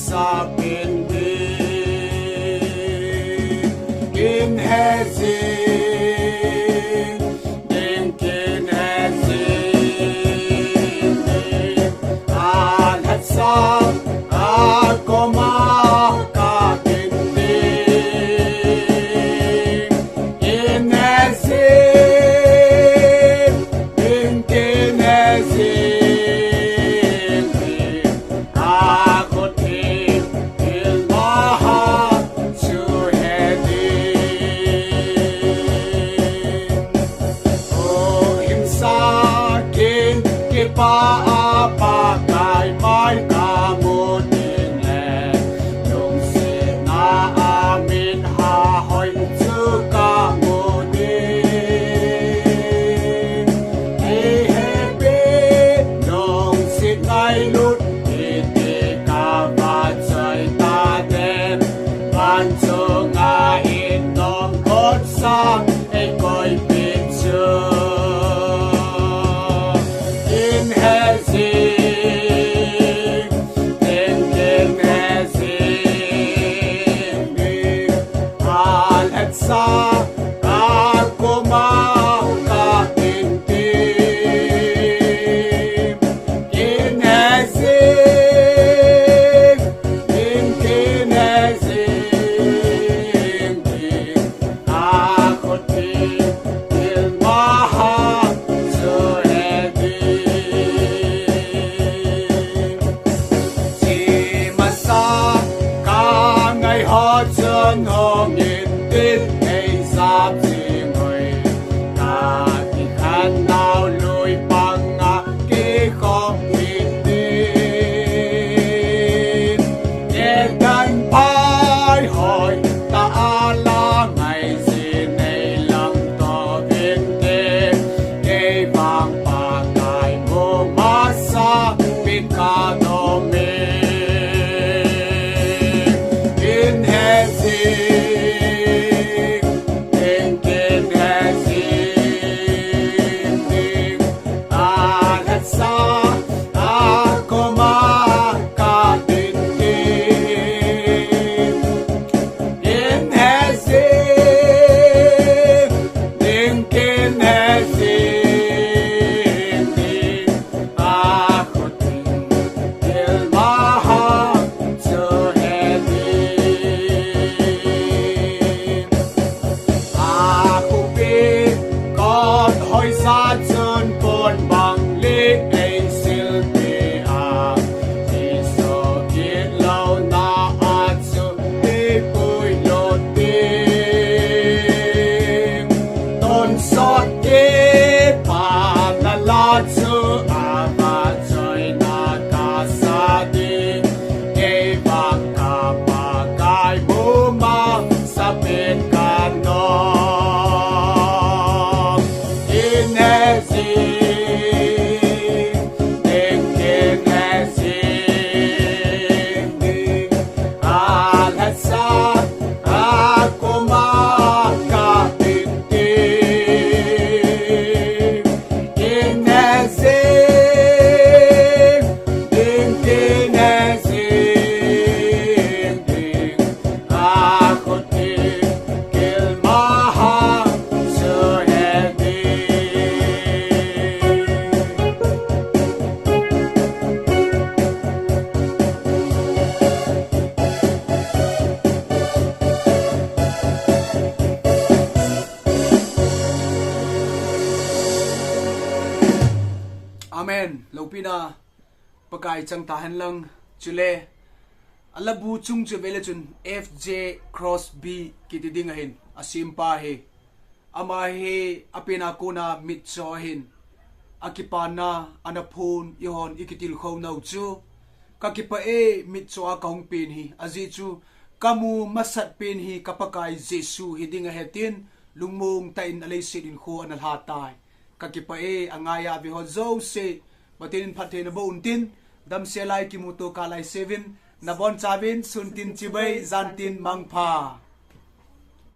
sa pindi in hejeng in kin hejeng Alhatsa akom'a kadin in hejeng in kin hejeng Akhut kipah-a pakai mai kamu tengle Lungset'a Amit vahhoi kamu Lungset'a lut kipah-a chung'a in nom'e coi in hejeng in hejeng Alhatsa akom'a kadin in hejeng in kin hejeng Akhut nom'e tin ei sap jing'ui kadin nào luipang'a không tin vahhoi tah-a ngày gì này lamto Eilhatpa kamu masa peh-a nom'e in hejeng in kin hejeng Alhatsa akom'a kadin in hejeng in kin hejeng Akhut hỏi xa chân con bằng lý ấy siêu peh-a twiso biết lâu na chu đi bùi lột tim tôn xót kipah-a na la chung'a và trời na ca sa đi heova kapa kamu masa peh-a in hejeng in kin hejeng Alhatsa akom'a kadin in hejeng in kin hejeng Akhut Amen loupi na pakai chang tahan lang chule alabu chung chu vele chun FJ cross B kitiding ahin asimpa he ama he apena kuna mitso ahin akipana anapun ihon ikitil khaw nau chu kipah-a mitso akong pin hi azi chu kamu masat pin hi kapakai Jesu hiding ahetin lungmung tain alay sidin ko an Alhatsa kipah-a angaya vahhoi zo se batin phathe na bo untin dam selai kimuto kalai 7 na bon chavin suntin chibay zantin mangpha